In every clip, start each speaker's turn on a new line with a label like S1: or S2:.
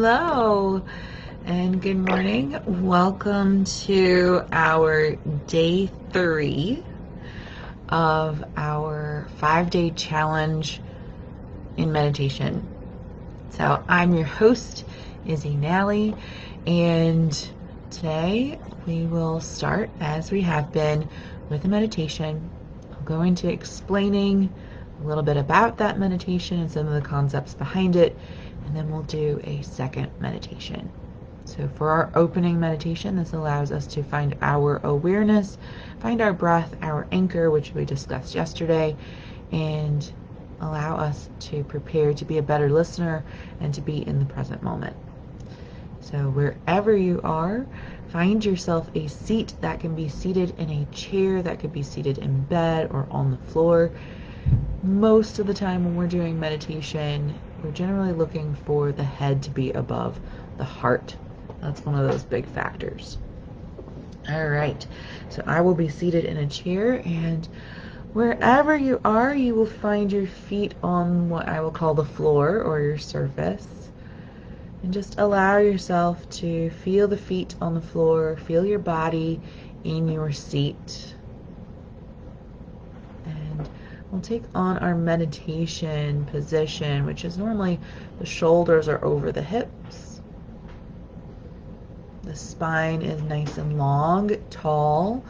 S1: Hello and good morning. Welcome to our day 3 of our 5-day challenge in meditation. So I'm your host, Izzy Nally, and today we will start, as we have been, with a meditation. I'll go into explaining a little bit about that meditation and some of the concepts behind it, and then we'll do a second meditation. So for our opening meditation, this allows us to find our awareness, find our breath, our anchor, which we discussed yesterday, and allow us to prepare to be a better listener and to be in the present moment. So wherever you are, find yourself a seat. That can be seated in a chair, that could be seated in bed or on the floor. Most of the time when we're doing meditation, we're generally looking for the head to be above the heart. That's one of those big factors. All right, so I will be seated in a chair, and wherever you are, you will find your feet on what I will call the floor or your surface. And just allow yourself to feel the feet on the floor, feel your body in your seat. And we'll take on our meditation position, which is normally the shoulders are over the hips. The spine is nice and long, tall,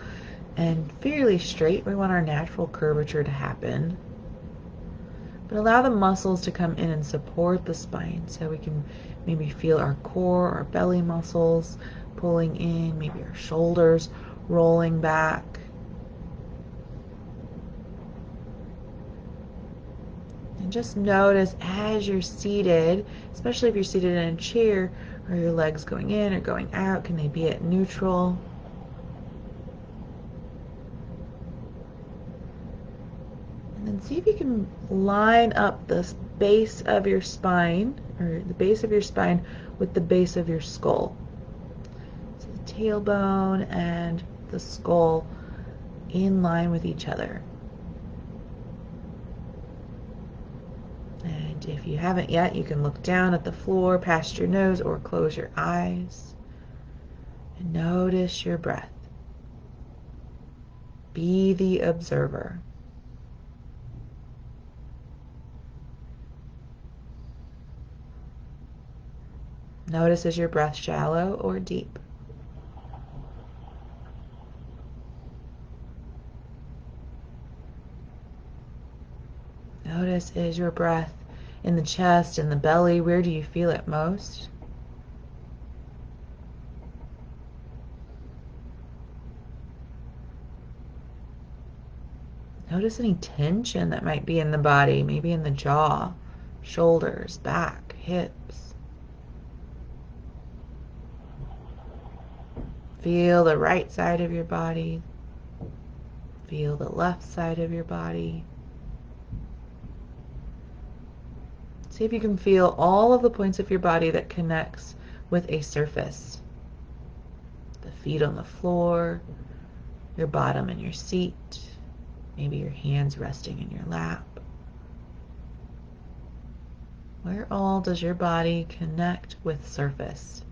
S1: and fairly straight. We want our natural curvature to happen. But allow the muscles to come in and support the spine, so we can maybe feel our core, our belly muscles pulling in, maybe our shoulders rolling back. And just notice as you're seated, especially if you're seated in a chair, are your legs going in or going out? Can they be at neutral? And then see if you can line up the base of your spine, or the base of your spine, with the base of your skull. So the tailbone and the skull in line with each other. And if you haven't yet, you can look down at the floor past your nose or close your eyes and notice your breath. Be the observer. Notice, is your breath shallow or deep? Notice, is your breath in the chest, in the belly? Where do you feel it most? Notice any tension that might be in the body, maybe in the jaw, shoulders, back, hips. Feel the right side of your body. Feel the left side of your body. See if you can feel all of the points of your body that connects with a surface. The feet on the floor, your bottom in your seat, maybe your hands resting in your lap. Where all does your body connect with surface?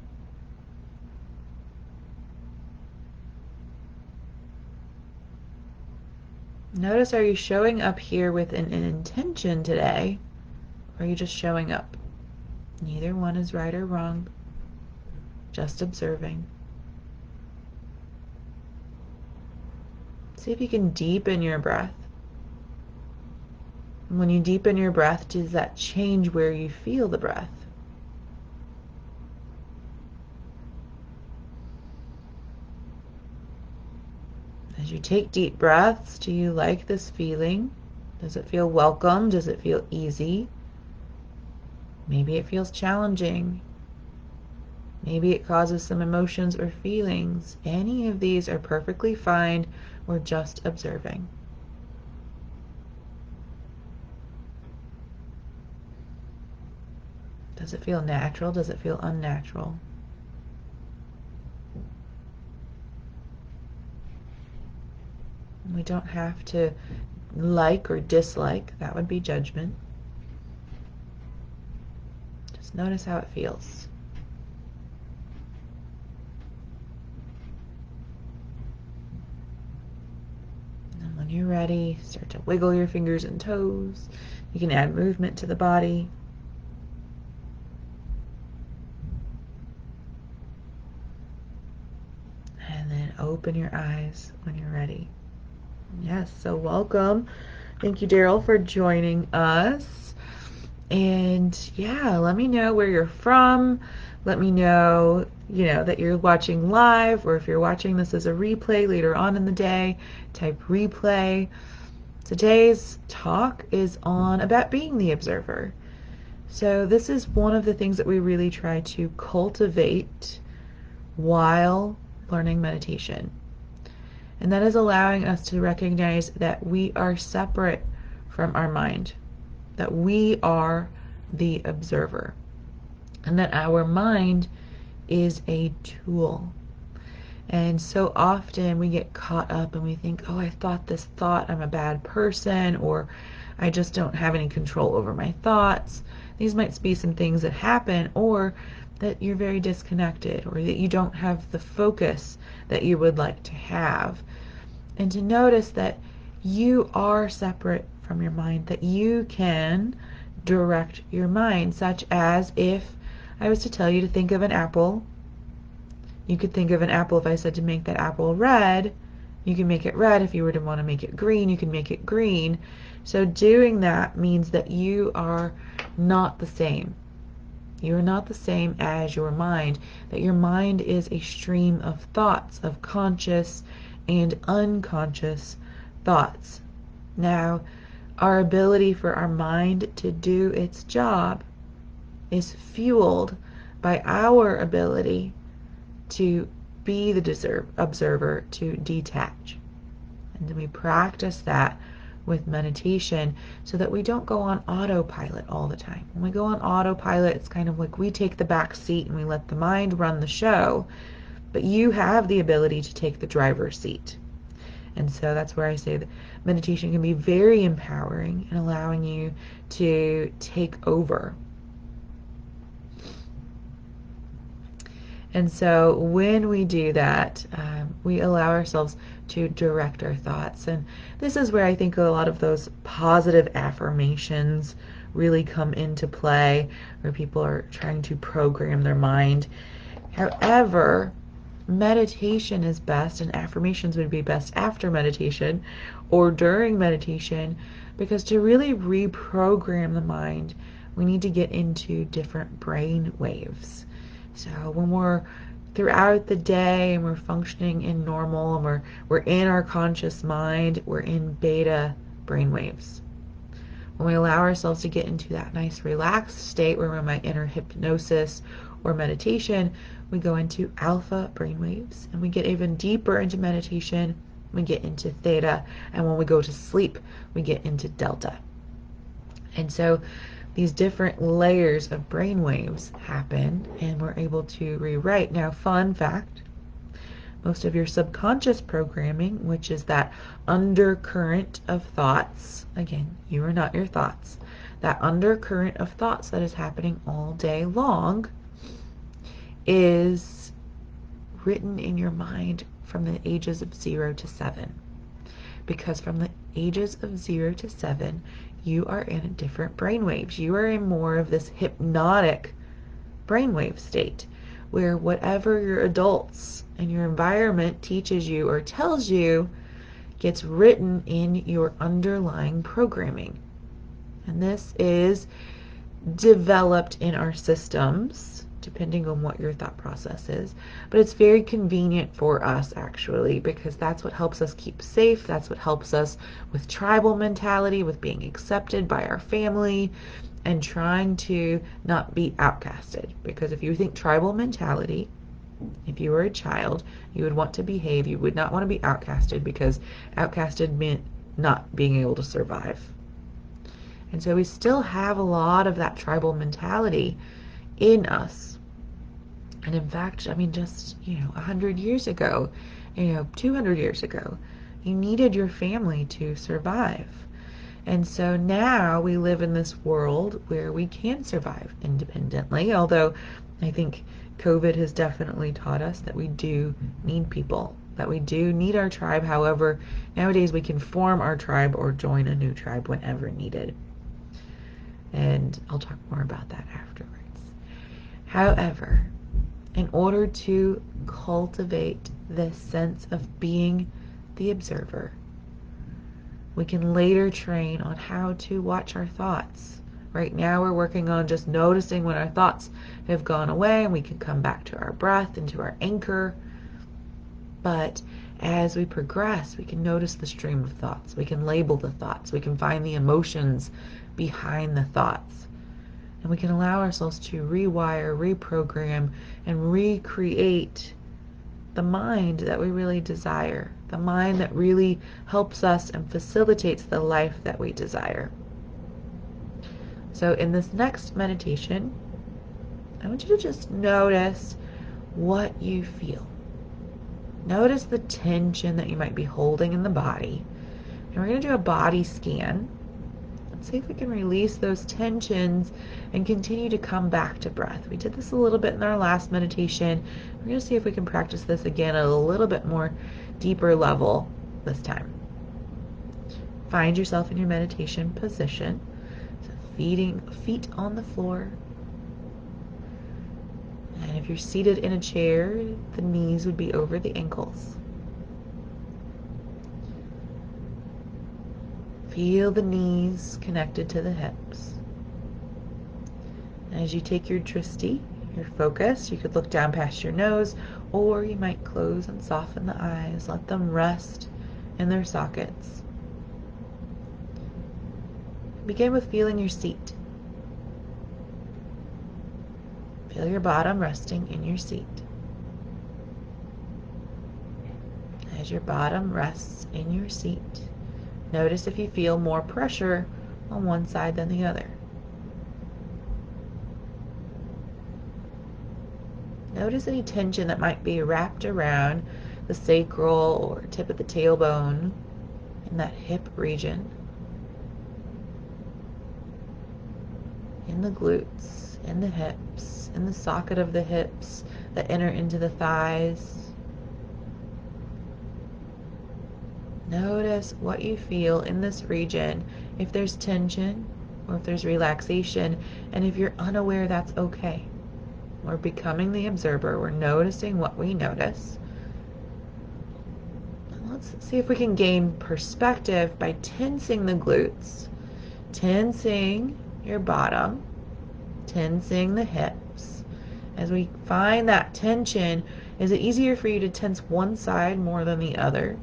S1: Notice, are you showing up here with an intention today, or are you just showing up? Neither one is right or wrong, just observing. See if you can deepen your breath. When you deepen your breath, does that change where you feel the breath? As you take deep breaths, do you like this feeling? Does it feel welcome? Does it feel easy? Maybe it feels challenging. Maybe it causes some emotions or feelings. Any of these are perfectly fine. We're just observing. Does it feel natural? Does it feel unnatural? We don't have to like or dislike. That would be judgment. Just notice how it feels. when you're ready, start to wiggle your fingers and toes. You can add movement to the body. And then open your eyes when you're ready. Yes, so welcome. Thank you, Daryl, for joining us. And yeah, let me know where you're from. Let me know, that you're watching live, or if you're watching this as a replay later on in the day, type replay. Today's talk is on about being the observer. So this is one of the things that we really try to cultivate while learning meditation. And that is allowing us to recognize that we are separate from our mind, that we are the observer, and that our mind is a tool. And so often we get caught up and we think, oh, I thought this thought, I'm a bad person, or I just don't have any control over my thoughts. These might be some things that happen, or that you're very disconnected, or that you don't have the focus that you would like to have. And to notice that you are separate from your mind, that you can direct your mind, such as if I was to tell you to think of an apple. You could think of an apple. If I said to make that apple red, you can make it red. If you were to want to make it green, you can make it green. So doing that means that you are not the same. You are not the same as your mind, that your mind is a stream of thoughts, of conscious and unconscious thoughts. Now, our ability for our mind to do its job is fueled by our ability to be the observer, to detach. And then we practice that with meditation so that we don't go on autopilot all the time. When we go on autopilot, it's kind of like we take the back seat and we let the mind run the show, but you have the ability to take the driver's seat. And so that's where I say that meditation can be very empowering and allowing you to take over. And so when we do that, we allow ourselves to direct our thoughts. And this is where I think a lot of those positive affirmations really come into play, where people are trying to program their mind. However, meditation is best, and affirmations would be best after meditation or during meditation, because to really reprogram the mind, we need to get into different brain waves. So when we're throughout the day and we're functioning in normal and we're in our conscious mind, we're in beta brainwaves. When we allow ourselves to get into that nice relaxed state where we might enter hypnosis or meditation, we go into alpha brainwaves, and we get even deeper into meditation, we get into theta, and when we go to sleep, we get into delta. And so these different layers of brainwaves happen, and we're able to rewrite. Now, fun fact, most of your subconscious programming, which is that undercurrent of thoughts, again, you are not your thoughts, that undercurrent of thoughts that is happening all day long is written in your mind from the ages of 0 to 7. Because from the ages of 0 to 7, you are in different brainwaves. You are in more of this hypnotic brainwave state, where whatever your adults and your environment teaches you or tells you gets written in your underlying programming. And this is developed in our systems, depending on what your thought process is. But it's very convenient for us, actually, because that's what helps us keep safe. That's what helps us with tribal mentality, with being accepted by our family, and trying to not be outcasted. Because if you think tribal mentality, if you were a child, you would want to behave. You would not want to be outcasted, because outcasted meant not being able to survive. And so we still have a lot of that tribal mentality in us. And in fact, I mean, just, 100 years ago, 200 years ago, you needed your family to survive. And so now we live in this world where we can survive independently, although I think COVID has definitely taught us that we do need people, that we do need our tribe. However, nowadays we can form our tribe or join a new tribe whenever needed. And I'll talk more about that afterwards. However, in order to cultivate this sense of being the observer, we can later train on how to watch our thoughts. Right now we're working on just noticing when our thoughts have gone away, and we can come back to our breath and to our anchor. But as we progress, we can notice the stream of thoughts. We can label the thoughts. We can find the emotions behind the thoughts. And we can allow ourselves to rewire, reprogram, and recreate the mind that we really desire, the mind that really helps us and facilitates the life that we desire. So in this next meditation, I want you to just notice what you feel. Notice the tension that you might be holding in the body. And we're going to do a body scan. Let's see if we can release those tensions and continue to come back to breath. We did this a little bit in our last meditation. We're going to see if we can practice this again at a little bit more deeper level this time. Find yourself in your meditation position. So feet on the floor. And if you're seated in a chair, the knees would be over the ankles. Feel the knees connected to the hips. As you take your drishti, your focus, you could look down past your nose, or you might close and soften the eyes. Let them rest in their sockets. Begin with feeling your seat. Feel your bottom resting in your seat. As your bottom rests in your seat, notice if you feel more pressure on one side than the other. Notice any tension that might be wrapped around the sacral or tip of the tailbone in that hip region, in the glutes, in the hips, in the socket of the hips that enter into the thighs. Notice what you feel in this region, if there's tension or if there's relaxation, and if you're unaware, that's okay. We're becoming the observer. We're noticing what we notice. And let's see if we can gain perspective by tensing the glutes, tensing your bottom, tensing the hips. As we find that tension, is it easier for you to tense one side more than the other?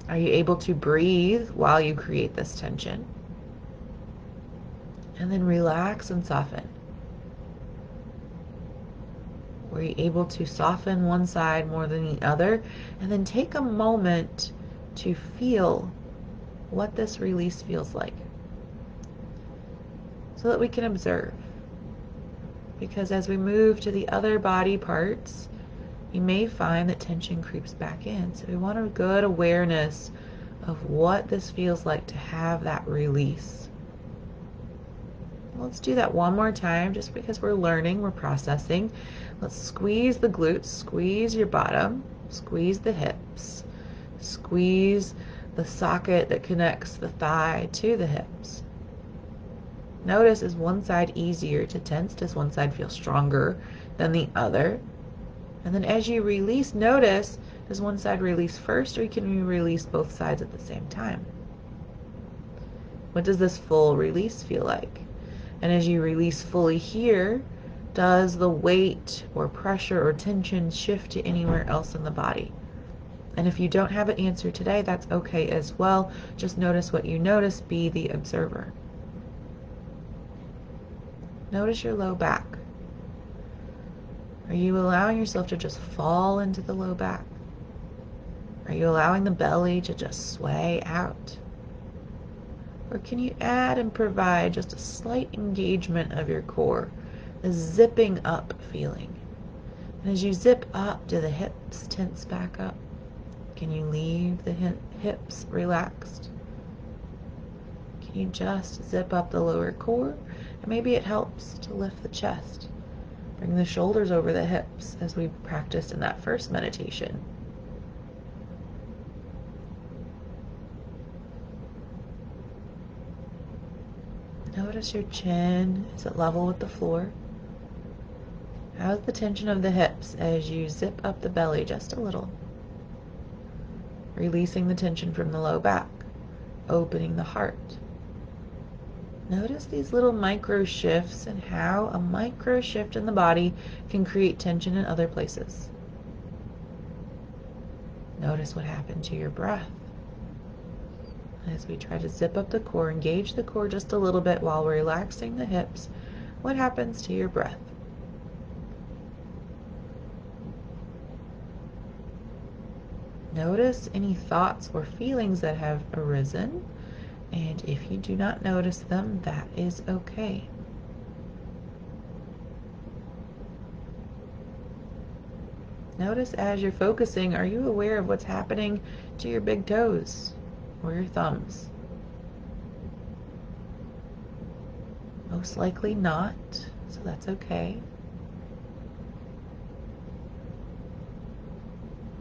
S1: Are you able to breathe while you create this tension? And then relax and soften. Were you able to soften one side more than the other? And then take a moment to feel what this release feels like, so that we can observe. Because as we move to the other body parts, you may find that tension creeps back in. So we want a good awareness of what this feels like to have that release. Let's do that one more time, just because we're learning, we're processing. Let's squeeze the glutes, squeeze your bottom, squeeze the hips, squeeze the socket that connects the thigh to the hips. Notice, is one side easier to tense? Does one side feel stronger than the other? And then as you release, notice, does one side release first, or can you release both sides at the same time? What does this full release feel like? And as you release fully here, does the weight or pressure or tension shift to anywhere else in the body? And if you don't have an answer today, that's okay as well. Just notice what you notice, be the observer. Notice your low back. Are you allowing yourself to just fall into the low back? Are you allowing the belly to just sway out? Or can you add and provide just a slight engagement of your core, a zipping up feeling? And as you zip up, do the hips tense back up? Can you leave the hips relaxed? Can you just zip up the lower core? And maybe it helps to lift the chest. Bring the shoulders over the hips as we practiced in that first meditation. Notice your chin. Is it level with the floor? How's the tension of the hips as you zip up the belly just a little? Releasing the tension from the low back, opening the heart. Notice these little micro shifts and how a micro shift in the body can create tension in other places. Notice what happened to your breath. As we try to zip up the core, engage the core just a little bit while we're relaxing the hips. What happens to your breath? Notice any thoughts or feelings that have arisen, and if you do not notice them, that is okay. Notice as you're focusing, are you aware of what's happening to your big toes or your thumbs? Most likely not, so that's okay.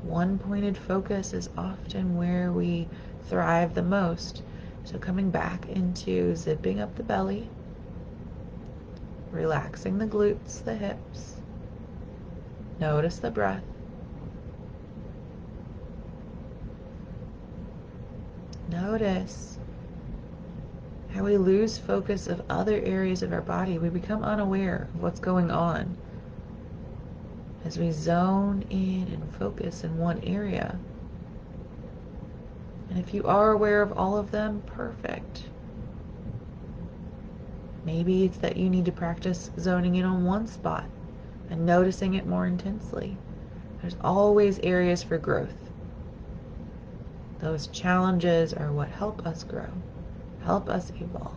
S1: One-pointed focus is often where we thrive the most. So coming back into zipping up the belly, relaxing the glutes, the hips. Notice the breath. Notice how we lose focus of other areas of our body. We become unaware of what's going on as we zone in and focus in one area. And if you are aware of all of them, perfect. Maybe it's that you need to practice zoning in on one spot and noticing it more intensely. There's always areas for growth. Those challenges are what help us grow, help us evolve.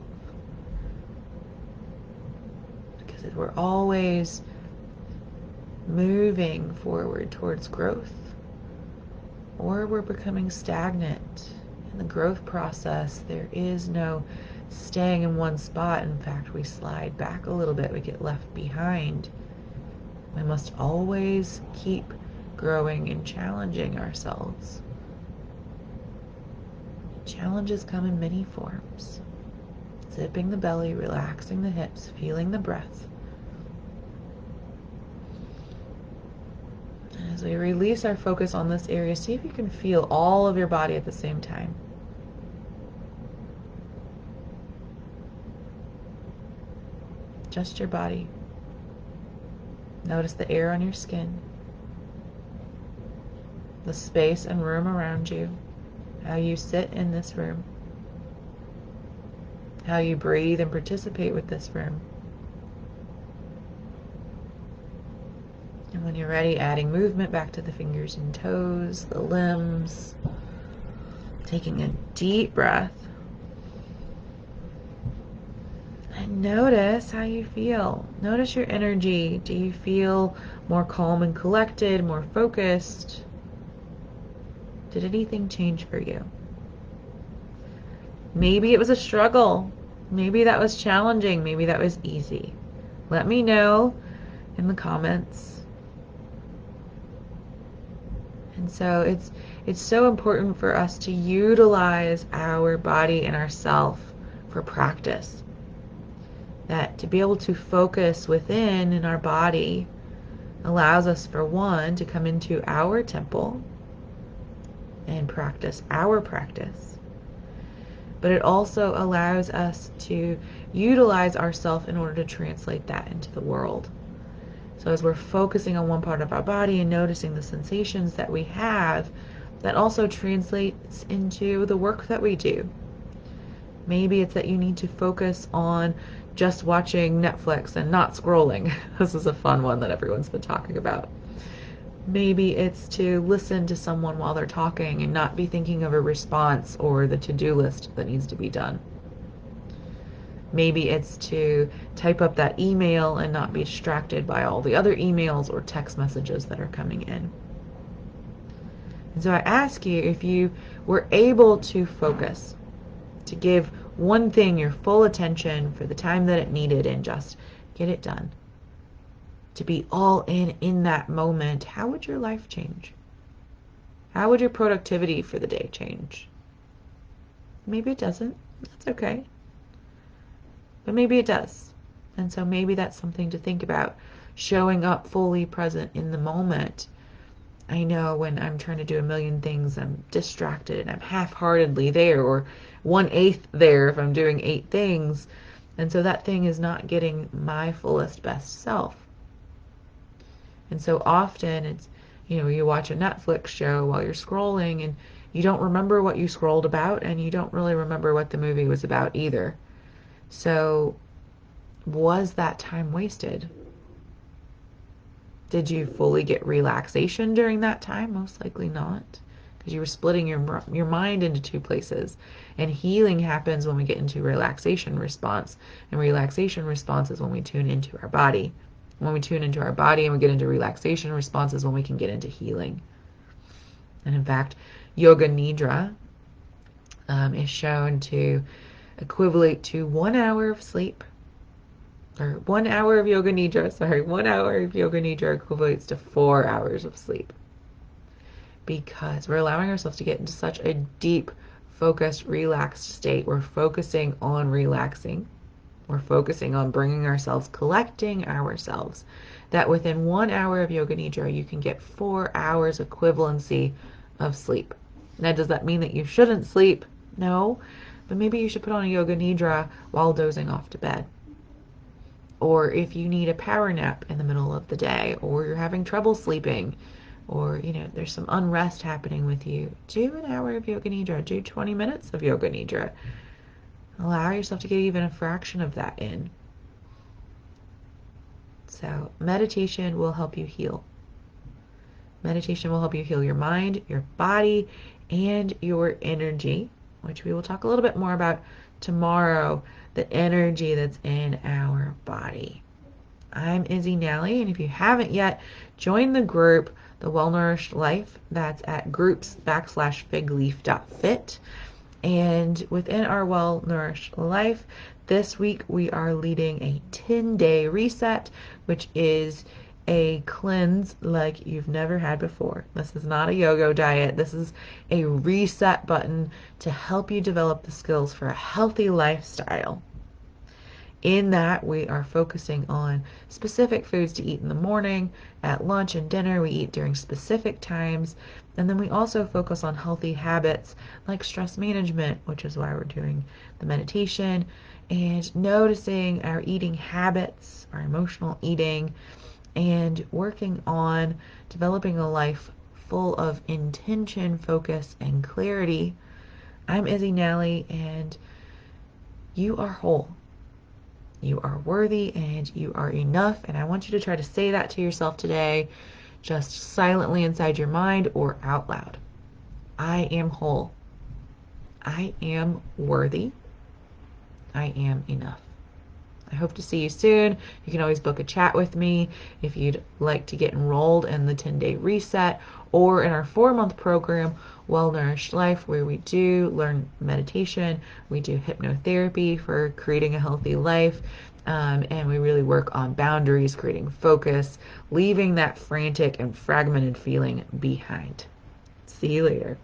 S1: Because we're always moving forward towards growth, or we're becoming stagnant. In the growth process, there is no staying in one spot. In fact, we slide back a little bit, we get left behind. We must always keep growing and challenging ourselves. Challenges come in many forms. Zipping the belly, relaxing the hips, feeling the breath. As we release our focus on this area, see if you can feel all of your body at the same time. Just your body. Notice the air on your skin, the space and room around you, how you sit in this room, how you breathe and participate with this room. And when you're ready, adding movement back to the fingers and toes, the limbs, taking a deep breath. And notice how you feel. Notice your energy. Do you feel more calm and collected, more focused? Did anything change for you? Maybe it was a struggle. Maybe that was challenging. Maybe that was easy. Let me know in the comments. And so it's so important for us to utilize our body and ourself for practice. That to be able to focus within in our body allows us, for one, to come into our temple and practice our practice. But it also allows us to utilize ourselves in order to translate that into the world. So as we're focusing on one part of our body and noticing the sensations that we have, that also translates into the work that we do. Maybe it's that you need to focus on just watching Netflix and not scrolling. This is a fun one that everyone's been talking about. Maybe it's to listen to someone while they're talking and not be thinking of a response or the to-do list that needs to be done. Maybe it's to type up that email and not be distracted by all the other emails or text messages that are coming in. And so I ask you, if you were able to focus, to give one thing your full attention for the time that it needed and just get it done, to be all in that moment, how would your life change? How would your productivity for the day change? Maybe it doesn't. That's okay. but maybe it does. And so maybe that's something to think about. Showing up fully present in the moment. I know when I'm trying to do a million things, I'm distracted and I'm half-heartedly there, or 1/8 there if I'm doing 8 things. And so that thing is not getting my fullest best self. And so often it's, you watch a Netflix show while you're scrolling and you don't remember what you scrolled about, and you don't really remember what the movie was about either. So was that time wasted? Did you fully get relaxation during that time? Most likely not, because you were splitting your mind into 2 places. And healing happens when we get into relaxation response. And relaxation response is when we tune into our body. When we tune into our body and we get into relaxation response is when we can get into healing. And in fact, Yoga Nidra is shown to equivalent to 1 hour of sleep, or 1 hour of Yoga Nidra, 1 hour of Yoga Nidra equates to 4 hours of sleep. Because we're allowing ourselves to get into such a deep, focused, relaxed state. We're focusing on relaxing. We're focusing on bringing ourselves, collecting ourselves, that within 1 hour of Yoga Nidra, you can get 4 hours equivalency of sleep. Now, does that mean that you shouldn't sleep? No, but maybe you should put on a Yoga Nidra while dozing off to bed. Or if you need a power nap in the middle of the day, or you're having trouble sleeping, or there's some unrest happening with you, do an hour of Yoga Nidra, do 20 minutes of Yoga Nidra. Allow yourself to get even a fraction of that in. So meditation will help you heal. Meditation will help you heal your mind, your body, and your energy, which we will talk a little bit more about tomorrow, the energy that's in our body. I'm Izzy Nally, and if you haven't yet, join the group, The Well-Nourished Life. That's at groups.FigLeaf.Fit. And within our Well-Nourished Life, this week we are leading a 10-day reset, which is a cleanse like you've never had before. This is not a yo-yo diet. This is a reset button to help you develop the skills for a healthy lifestyle. In that, we are focusing on specific foods to eat in the morning, at lunch and dinner. We eat during specific times. And then we also focus on healthy habits like stress management, which is why we're doing the meditation, and noticing our eating habits, our emotional eating, and working on developing a life full of intention, focus, and clarity. I'm Izzy Nally, and you are whole. You are worthy and you are enough. And I want you to try to say that to yourself today, just silently inside your mind or out loud. I am whole. I am worthy. I am enough. I hope to see you soon. You can always book a chat with me if you'd like to get enrolled in the 10-day reset or in our 4-month program, Well-Nourished Life, where we do learn meditation, we do hypnotherapy for creating a healthy life, and we really work on boundaries, creating focus, leaving that frantic and fragmented feeling behind. See you later.